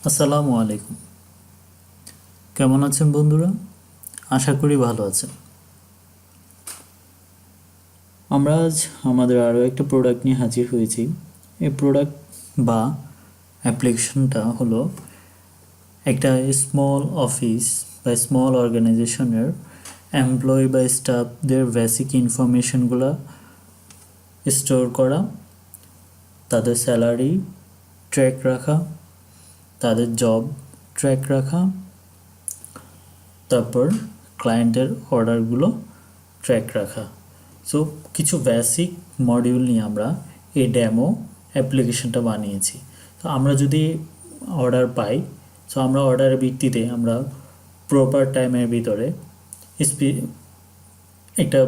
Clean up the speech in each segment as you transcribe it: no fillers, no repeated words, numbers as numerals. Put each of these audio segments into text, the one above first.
আসসালামু আলাইকুম। কেমন আছেন বন্ধুরা? আশা করি ভালো আছেন। আমরা আজ আমাদের আরও একটা প্রোডাক্ট নিয়ে হাজির হয়েছি। এই প্রোডাক্ট বা অ্যাপ্লিকেশনটা হলো একটা স্মল অফিস বা স্মল অর্গানাইজেশনের এমপ্লয়ি বা স্টাফদের বেসিক ইনফরমেশনগুলো স্টোর করা, তাদের স্যালারি ট্র্যাক রাখা, তাদের জব ট্র্যাক রাখা, তারপর ক্লায়েন্টের অর্ডারগুলো ট্র্যাক রাখা। সো কিছু বেসিক মডিউল নিয়ে আমরা এই ডেমো অ্যাপ্লিকেশনটা বানিয়েছি। তো আমরা যদি অর্ডার পাই, সো আমরা অর্ডারের ভিত্তিতে আমরা প্রপার টাইমের ভিতরে একটা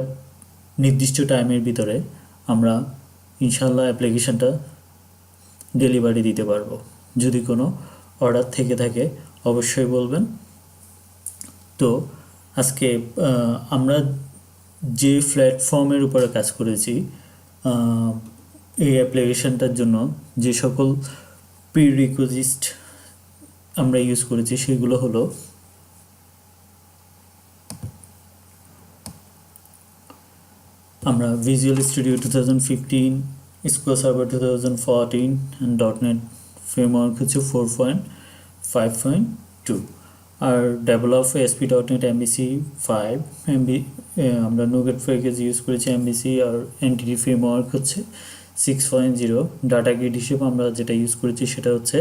নির্দিষ্ট টাইমের ভিতরে আমরা ইনশাল্লাহ অ্যাপ্লিকেশনটা ডেলিভারি দিতে পারবো। যদি কোনো অর্ডার থেকে থাকে অবশ্যই বলবেন। তো আজকে আমরা যে প্ল্যাটফর্মের উপরে কাজ করেছি এই অ্যাপ্লিকেশনটার জন্য যে সকল প্রিরিকুইজিট আমরা ইউজ করেছি সেগুলো হলো আমরা visual studio 2015, SQL Server 2014 and .NET framework হচ্ছে 4.5.2 আর ডেভেলপ ASP.NET MVC 5 আমরা NUGET প্যাকেজ ইউজ করেছি MVC আর EntityFramework হচ্ছে 6.0। DATAGRID হিসেবে আমরা যেটা ইউজ করেছি সেটা হচ্ছে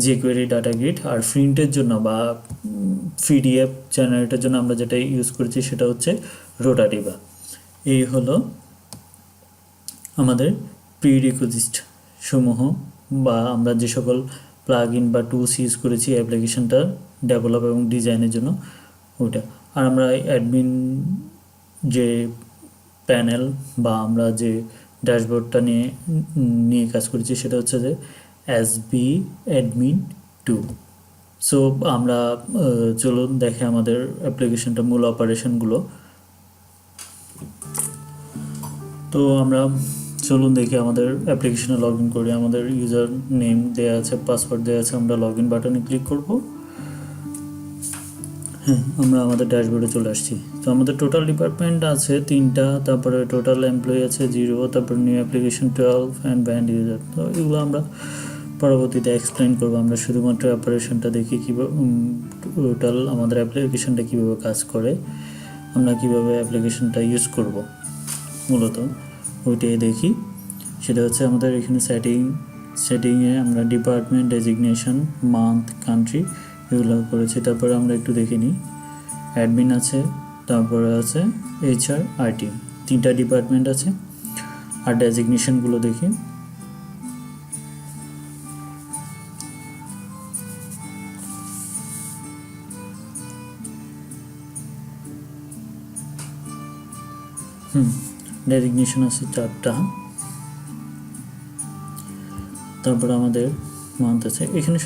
JQuery DATAGRID আর প্রিন্টের জন্য বা PDF জেনারেটের জন্য আমরা যেটা ইউজ করেছি সেটা হচ্ছে rotativa। এই হলো আমাদের প্রিরিকুইজিট সমূহ বা আমরা যে সকল প্লাগইন বা টুলস ইউজ করেছি অ্যাপ্লিকেশনটা ডেভেলপ এবং ডিজাইনের জন্য ওইটা। আর আমরা অ্যাডমিন যে প্যানেল বা আমরা যে ড্যাশবোর্ডটা নিয়ে কাজ করেছি সেটা হচ্ছে যে SB অ্যাডমিন 2। সো আমরা চলুন দেখে আমাদের অ্যাপ্লিকেশনটা মূল অপারেশনগুলো। তো আমরা চলুন দেখি আমাদের অ্যাপ্লিকেশনে লগ ইন করি। আমাদের ইউজার নেম দেওয়া আছে, পাসওয়ার্ড দেওয়া আছে, আমরা লগ ইন বাটনে ক্লিক করব। হ্যাঁ, আমরা আমাদের ড্যাশবোর্ডে চলে আসছি। তো আমাদের টোটাল ডিপার্টমেন্ট আছে 3টা, তারপরে টোটাল এমপ্লয়ি আছে 0, তারপর new application 12 and band user. তো এগুলো আমরা পরবর্তীতে এক্সপ্লেন করবো। আমরা শুধুমাত্র অপারেশনটা দেখি কীভাবে টোটাল আমাদের অ্যাপ্লিকেশনটা কীভাবে কাজ করে, আমরা কীভাবে অ্যাপ্লিকেশনটা ইউজ করব মূলত ওইটাই দেখি। সেটা হচ্ছে আমাদের এখানে সেটিংয়ে আমরা ডিপার্টমেন্ট, ডেজিগনেশন, মান্থ, কান্ট্রি এগুলো করেছি। তারপরে আমরা একটু দেখে নিই, অ্যাডমিন আছে, তারপরে আছে HR, IT, 3টা ডিপার্টমেন্ট আছে। আর ডেজিগনেশনগুলো দেখি। ডেজিগনেশন আছে 4টা। তারপর আমাদের মান্থ আছে। এখানে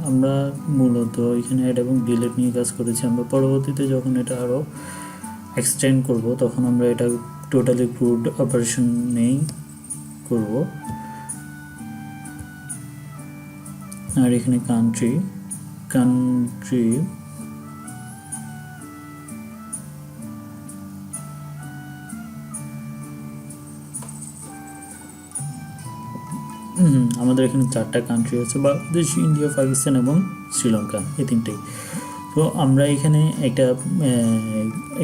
আমরা মূলত এখানে অ্যাড এবং ডিলিট নিয়ে কাজ করেছি। আমরা পরবর্তীতে যখন এটা আরও এক্সটেন্ড করব তখন আমরা এটা টোটালি ক্রুড অপারেশন নেই করব। আর এখানে কান্ট্রি আমাদের এখানে 4টা কান্ট্রি আছে, বাংলাদেশ, ইন্ডিয়া, পাকিস্তান এবং শ্রীলঙ্কা, এই 3টাই। তো আমরা এখানে একটা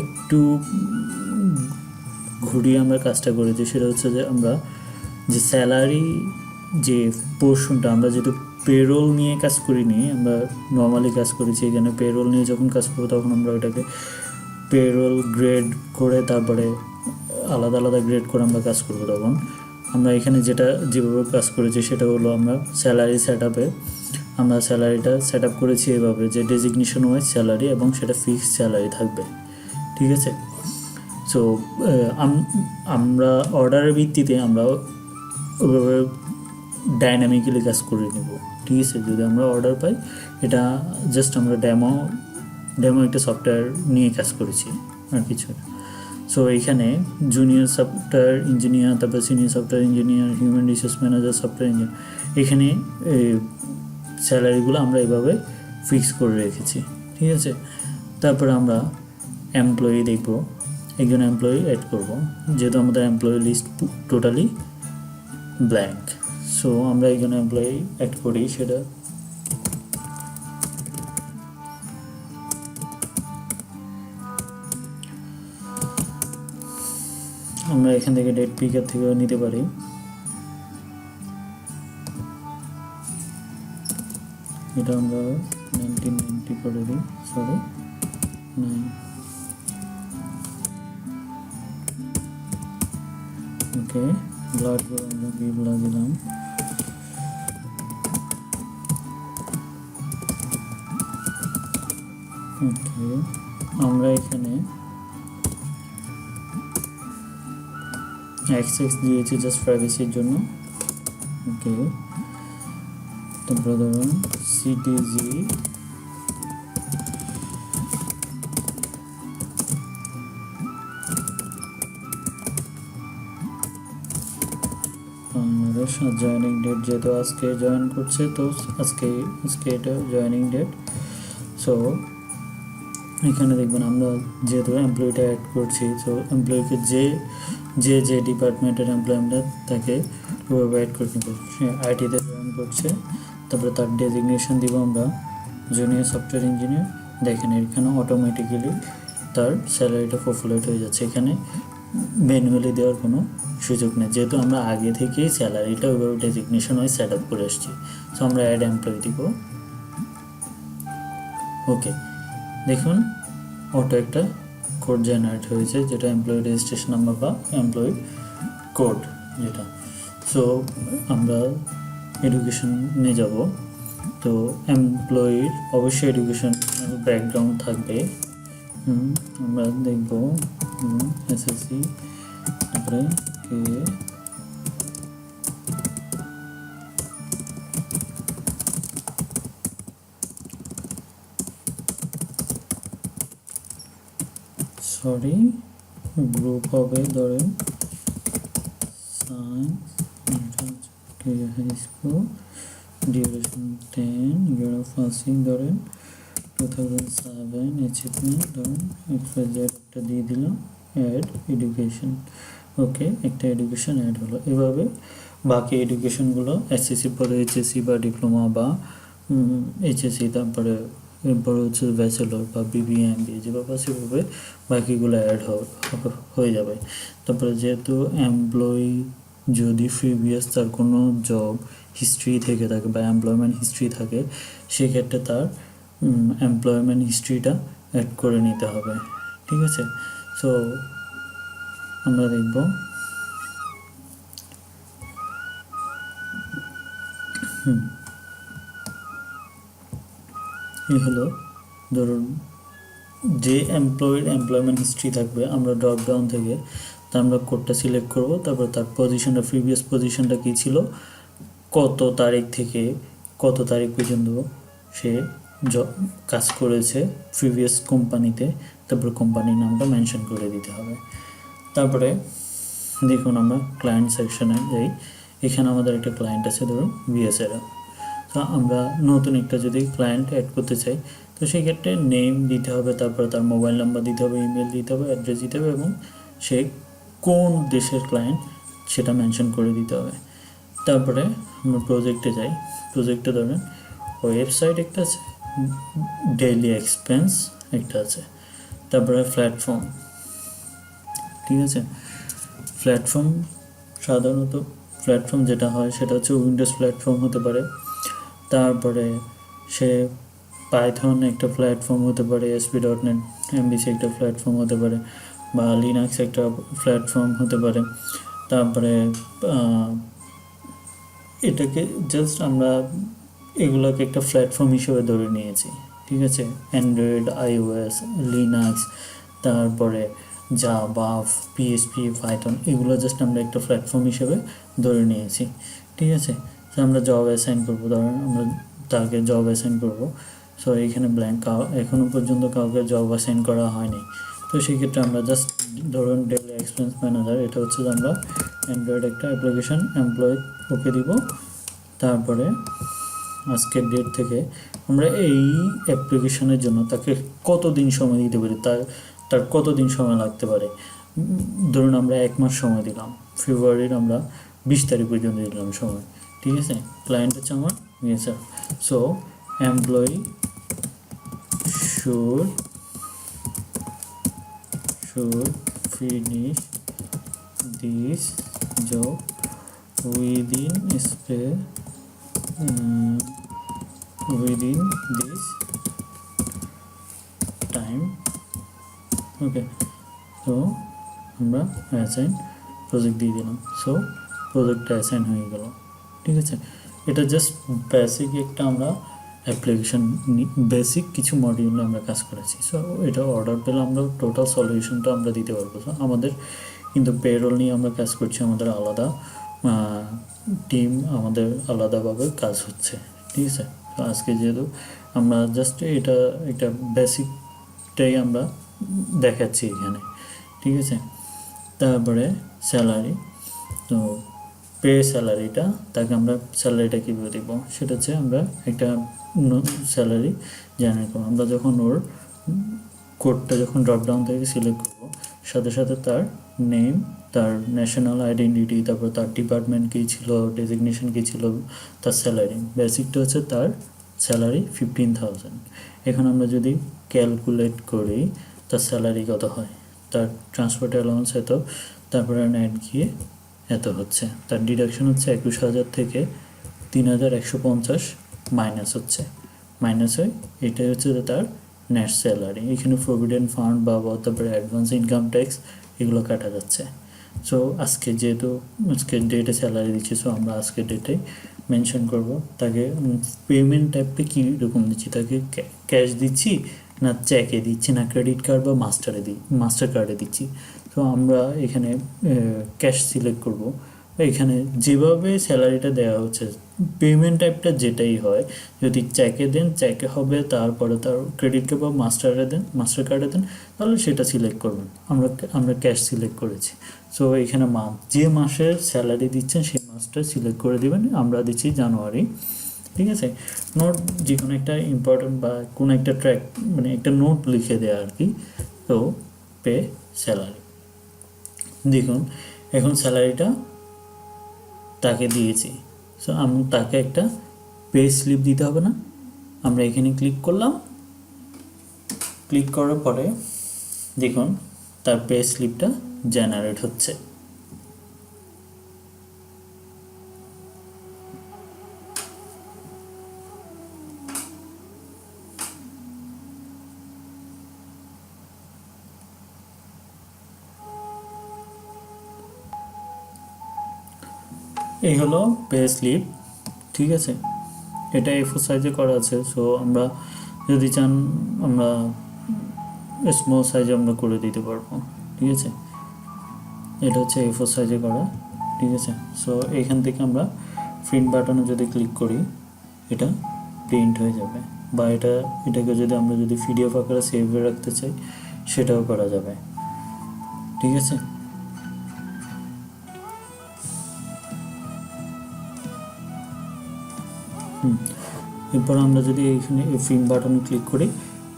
একটু ঘুরিয়ে আমরা কাজটা করেছি। সেটা হচ্ছে যে আমরা যে স্যালারি যে পোর্শনটা, আমরা যেহেতু পেরোল নিয়ে কাজ করিনি, আমরা নর্মালি কাজ করেছি। এখানে পেরোল নিয়ে যখন কাজ করবো তখন আমরা ওইটাকে পেরোল গ্রেড করে তারপরে আলাদা আলাদা গ্রেড করে আমরা কাজ করবো। তখন আমরা এখানে যেভাবে কাজ করেছি সেটা হলো আমরা স্যালারি সেট আপে আমরা স্যালারিটা সেট আপ করেছি এভাবে যে ডেজিগনেশন ওয়াইজ স্যালারি এবং সেটা ফিক্সড স্যালারি থাকবে, ঠিক আছে। সো আমরা অর্ডারের ভিত্তিতে আমরা ওইভাবে ডাইনামিক্যালি কাজ করে নেব, ঠিক আছে। যদি আমরা অর্ডার পাই, এটা জাস্ট আমরা ডেমো একটা সফটওয়্যার নিয়ে কাজ করেছি আর কিছু। সো এইখানে জুনিয়র সফটওয়্যার ইঞ্জিনিয়ার, তারপর senior software engineer, human resource manager, software engineer, এখানে স্যালারিগুলো আমরা এভাবে ফিক্স করে রেখেছি, ঠিক আছে। তারপরে আমরা এমপ্লয়ি দেখব, একজন এমপ্লয়ি অ্যাড করব, যেহেতু আমাদের employee list totally blank. So আমরা একজন এমপ্লয়ি অ্যাড করি, সেটা আমরা এখান থেকে ডেট পিকার থেকেও নিতে পারি। এটা আমরা 1990 করে দিই, সরি 9, ওকে। ব্লাড আমরা বিবলা দিলাম, ওকে। আমরা এখানে অ্যাক্সেস দিয়েছি জাস্ট প্রাইভেসির জন্য, ওকে। তারপরে ধরুন সিটিজি বাংলাদেশ, জয়েনিং ডেট যেহেতু আজকে জয়েন করছে, তো আজকে এটা জয়েনিং ডেট। সো এখানে দেখবেন আমরা যেহেতু এমপ্লয়িটা অ্যাড করছি, তো এমপ্লয়িকে যে ডিপার্টমেন্টের এমপ্লয়ি আমরা তাকে ওভাবে অ্যাড করে নেব। সে আইটিতে জয়েন করছে, তারপরে তার ডেজিগনেশন দিব আমরা জুনিয়র সফটওয়্যার ইঞ্জিনিয়ার। দেখেন এখানে অটোমেটিক্যালি তার স্যালারিটা পপুলেট হয়ে যাচ্ছে, এখানে ম্যানুয়ালি দেওয়ার কোনো সুযোগ নেই, যেহেতু আমরা আগে থেকেই স্যালারিটা ওইভাবে ডেজিগনেশন হয়ে সেট আপ করে আসছি। সো আমরা অ্যাড এমপ্লয়ি দিব, ওকে। দেখুন অটো একটা কোড জেনারেট হয়েছে, যেটা এমপ্লয়ি রেজিস্ট্রেশন নাম্বার বা এমপ্লয়ি কোড যেটা। সো আমরা এডুকেশন নিয়ে যাব, তো এমপ্লয়ির অবশ্যই এডুকেশন ব্যাকগ্রাউন্ড থাকবে। আমরা দেখব এসএসসি, তারপরে সরি গ্রুপ হবে ধরেন science, high school, duration 10, year of passing ধরেন 2007, অ্যাচিভমেন্ট ধরেন XYZ একটা দিয়ে দিলাম, অ্যাড এডুকেশন, ওকে। একটা এডুকেশন অ্যাড হলো। এভাবে বাকি এডুকেশনগুলো এসএসসি পরে এইচএসসি বা ডিপ্লোমা বা এইচএসসি, তারপরে এরপরে হচ্ছে ব্যাচেলর বা বিবিএ এমবিএ, যেভাবে সেভাবে বাকিগুলো অ্যাড হয়ে যাবে। তারপরে যেহেতু এমপ্লয়ি যদি প্রিভিয়াস তার কোনো জব হিস্ট্রি থেকে থাকে বা এমপ্লয়মেন্ট হিস্ট্রি থাকে, সেক্ষেত্রে তার এমপ্লয়মেন্ট হিস্ট্রিটা অ্যাড করে নিতে হবে, ঠিক আছে। সো আমরা দেখব এই হলো, ধরুন যে এমপ্লয়ের এমপ্লয়মেন্ট হিস্ট্রি থাকবে, আমরা ড্রপ ডাউন থেকে তা আমরা কোডটা সিলেক্ট করব, তারপর তার পজিশনটা প্রিভিয়াস পজিশনটা কী ছিল, কত তারিখ থেকে কত তারিখ পর্যন্ত সে কাজ করেছে প্রিভিয়াস কোম্পানিতে, তারপর কোম্পানির নামটা মেনশন করে দিতে হবে। তারপরে দেখুন আমরা ক্লায়েন্ট সেকশনে যাই, এখানে আমাদের একটা ক্লায়েন্ট আছে ধরুন বিএসএরা। তো আমরা নতুন একটা যদি ক্লায়েন্ট অ্যাড করতে চাই, তো সেই ক্ষেত্রে নেম দিতে হবে, তারপর তার মোবাইল নাম্বার দিতে হবে, ইমেল দিতে হবে, অ্যাড্রেস দিতে হবে, এবং সে কোন দেশের ক্লায়েন্ট সেটা মেনশন করে দিতে হবে। তারপরে আমরা প্রজেক্টে যাই, প্রজেক্টে ধরেন ওয়েবসাইট একটা আছে, ডেইলি এক্সপেন্স একটা আছে, তারপরে প্ল্যাটফর্ম, ঠিক আছে। প্ল্যাটফর্ম সাধারণত প্ল্যাটফর্ম যেটা হয় সেটা হচ্ছে উইন্ডোজ প্ল্যাটফর্ম হতে পারে, তারপরে সে পাইথন একটা প্ল্যাটফর্ম হতে পারে, ASP.NET MVC একটা প্ল্যাটফর্ম হতে পারে, বা লিনাক্স একটা প্ল্যাটফর্ম হতে পারে। তারপরে এটাকে জাস্ট আমরা এগুলোকে একটা প্ল্যাটফর্ম হিসেবে ধরে নিয়েছি, ঠিক আছে। অ্যান্ড্রয়েড, iOS, লিনাক্স, তারপরে জাভা, PHP, পাইথন, এগুলো জাস্ট আমরা একটা প্ল্যাটফর্ম হিসেবে ধরে নিয়েছি, ঠিক আছে। তো আমরা জব অ্যাসাইন করবো, ধরেন আমরা তাকে জব অ্যাসাইন করবো। সো এইখানে ব্ল্যাঙ্ক, এখনও পর্যন্ত কাউকে জব অ্যাসাইন করা হয়নি, তো সেক্ষেত্রে আমরা জাস্ট ধরুন ডেইলি এক্সপেন্স ম্যানেজার, এটা হচ্ছে যে আমরা অ্যান্ড্রয়েড একটা অ্যাপ্লিকেশন এমপ্লয় ওকে দিব, তারপরে আজকের ডেট থেকে আমরা এই অ্যাপ্লিকেশনের জন্য তাকে কতদিন সময় দিতে পারি, তার কতদিন সময় লাগতে পারে। ধরুন আমরা 1 মাস সময় দিলাম, ফেব্রুয়ারির আমরা 20 তারিখ পর্যন্ত দিলাম সময়, ঠিক আছে। ক্লায়েন্ট হচ্ছে আমার মেসার। So employee should finish this job within this time. Okay, তো আমরা অ্যাসাইন প্রজেক্ট দিয়ে দিলাম। সো প্রজেক্টটা অ্যাসাইন হয়ে গেল, ঠিক আছে। এটা জাস্ট বেসিক একটা আমরা অ্যাপ্লিকেশন, বেসিক কিছু মডিউলে আমরা কাজ করেছি। সো এটা অর্ডার পেলে আমরা টোটাল সলিউশনটা আমরা দিতে পারবো। সো আমাদের কিন্তু পেরোল নিয়ে আমরা কাজ করছি, আমাদের আলাদা টিম, আমাদের আলাদাভাবে কাজ হচ্ছে, ঠিক আছে। তো আজকে যেহেতু আমরা জাস্ট এটা একটা বেসিকটাই আমরা দেখাচ্ছি এখানে, ঠিক আছে। তারপরে স্যালারি, তো পে স্যালারিটা, তাকে আমরা স্যালারিটা কীভাবে দেবো সেটা হচ্ছে আমরা একটা স্যালারি জেনারেট করবো। আমরা যখন ওর কোডটা যখন ড্রপডাউন থেকে সিলেক্ট করবো, সাথে সাথে তার নেম, তার ন্যাশনাল আইডেন্টিটি, তারপর তার ডিপার্টমেন্ট কী ছিল, ডেজিগনেশন কী ছিল, তার স্যালারি, বেসিকটা হচ্ছে তার স্যালারি 15,000। এখন আমরা যদি ক্যালকুলেট করি তার স্যালারি কত হয়, তার ট্রান্সপোর্ট অ্যালাউন্স এত, তারপরে নেট গিয়ে এত হচ্ছে, তার ডিডাকশন হচ্ছে 21,000 থেকে 3,150 মাইনাস হচ্ছে, মাইনাস হয়, এটাই হচ্ছে তার নেট স্যালারি। এখানে প্রভিডেন্ট ফান্ড বা তারপরে অ্যাডভান্স ইনকাম ট্যাক্স এগুলো কাটা যাচ্ছে। সো আজকে যেহেতু আজকের ডেটে স্যালারি দিচ্ছি, সো আমরা আজকের ডেটে মেনশন করব। তাকে পেমেন্ট টাইপে কীরকম দিচ্ছি, তাকে ক্যাশ দিচ্ছি না চেকে দিচ্ছি না ক্রেডিট কার্ড বা মাস্টার কার্ডে দিচ্ছি। তো আমরা এখানে ক্যাশ সিলেক্ট করব। এখানে যেভাবে স্যালারিটা দেওয়া হচ্ছে, পেমেন্ট টাইপটা যেটাই হয়, যদি চেকে দেন চেকে হবে, তারপরে তার ক্রেডিট কার্ড বা মাস্টার কার্ডে দেন তাহলে সেটা সিলেক্ট করবেন। আমরা ক্যাশ সিলেক্ট করেছি। সো এখানে যে মাসের স্যালারি দিচ্ছেন সেই মাসটা সিলেক্ট করে দিবেন। আমরা দিচ্ছি জানুয়ারি, ঠিক আছে। নোট যে কোনো একটা ইম্পর্টেন্ট বা কোনো একটা ট্র্যাক, মানে একটা নোট লিখে দেওয়া আর কি। তো পে স্যালারি, দেখুন এখন স্যালারিটা তাকে দিয়েছি। সো আমি তাকে একটা পে স্লিপ দিতে হবে না। আমরা এখানে ক্লিক করলাম, ক্লিক করার পরে দেখুন তার পে স্লিপটা জেনারেট হচ্ছে। এই হলো পে স্লিপ, ঠিক আছে। এটা A4 সাইজে করা আছে। সো আমরা যদি চান আমরা স্মল সাইজে আমরা করে দিতে পারবো, ঠিক আছে। এটা হচ্ছে A4 সাইজে করা, ঠিক আছে। সো এখান থেকে আমরা প্রিন্ট বাটনে যদি ক্লিক করি এটা প্রিন্ট হয়ে যাবে, বা এটাকে যদি আমরা PDF আকারে সেভ করে রাখতে চাই সেটাও করা যাবে, ঠিক আছে। এরপর আমরা যদি এখানে প্রিন্ট বাটনে ক্লিক করি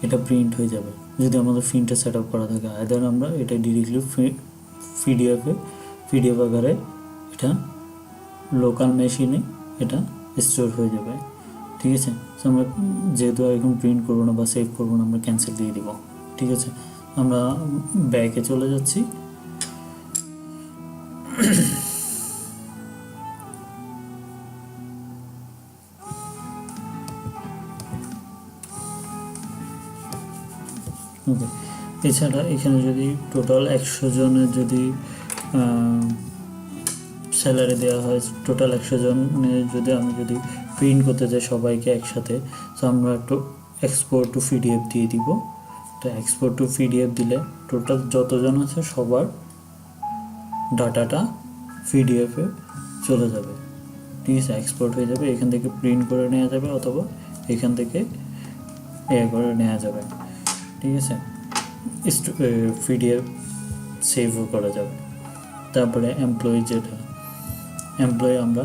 এটা প্রিন্ট হয়ে যাবে। যদি আমাদের প্রিন্টার সেট আপ করা থাকে, আইদার আমরা এটা ডিরেক্টলি পিডিএফ আকারে এটা লোকাল মেশিনে এটা স্টোর হয়ে যাবে, ঠিক আছে। সো আমরা যেহেতু এখন প্রিন্ট করবো না বা সেভ করবো না, আমরা ক্যান্সেল দিয়ে দিব, ঠিক আছে। আমরা ব্যাকে চলে যাচ্ছি। ওকে, এছাড়া এখানে যদি টোটাল 100 জনের যদি স্যালারি দেওয়া হয়, টোটাল 100 জনের আমি যদি প্রিন্ট করতে চাই সবাইকে একসাথে, তো আমরা একটু এক্সপোর্ট টু পিডিএফ দিয়ে দিব। তো এক্সপোর্ট টু পিডিএফ দিলে টোটাল যতজন আছে সবার ডাটাটা পিডিএফে চলে যাবে, ঠিক আছে, এক্সপোর্ট হয়ে যাবে। এখান থেকে প্রিন্ট করে নেওয়া যাবে অথবা এখান থেকে করে নেওয়া যাবে, ঠিক আছে। পিডিএফ সেভও করা যাবে। তারপরে এমপ্লয়ি আমরা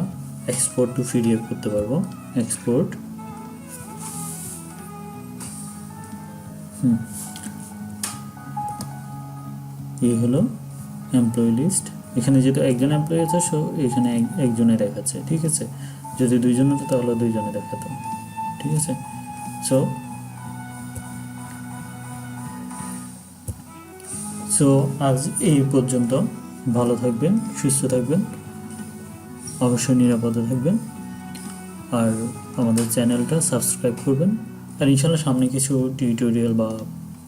এক্সপোর্ট টু পিডিএফ করতে পারবো, এক্সপোর্ট এই হলো এমপ্লয়ি লিস্ট। এখানে যেহেতু একজন এমপ্লয়ি আছে, সো এখানে একজনে দেখাচ্ছে, ঠিক আছে। যদি দুইজন হতো তাহলে দুইজনে দেখাতো, ঠিক আছে। সো আজ এই পর্যন্ত। ভালো থাকবেন, সুস্থ থাকবেন, অবশ্যই নিরাপদে থাকবেন, আর আমাদের চ্যানেলটা সাবস্ক্রাইব করবেন। আর ইনশাল্লাহ সামনে কিছু টিউটোরিয়াল বা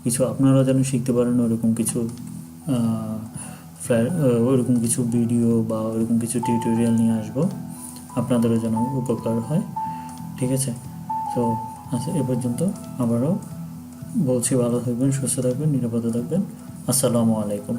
কিছু আপনারা যেন শিখতে পারেন ওরকম কিছু ওরকম কিছু ভিডিও বা ওরকম কিছু টিউটোরিয়াল নিয়ে আসবো, আপনাদেরও যেন উপকার হয়, ঠিক আছে। তো আচ্ছা, এ পর্যন্ত। আবারও বলছি, ভালো থাকবেন, সুস্থ থাকবেন, নিরাপদে থাকবেন। আসসালামু আলাইকুম।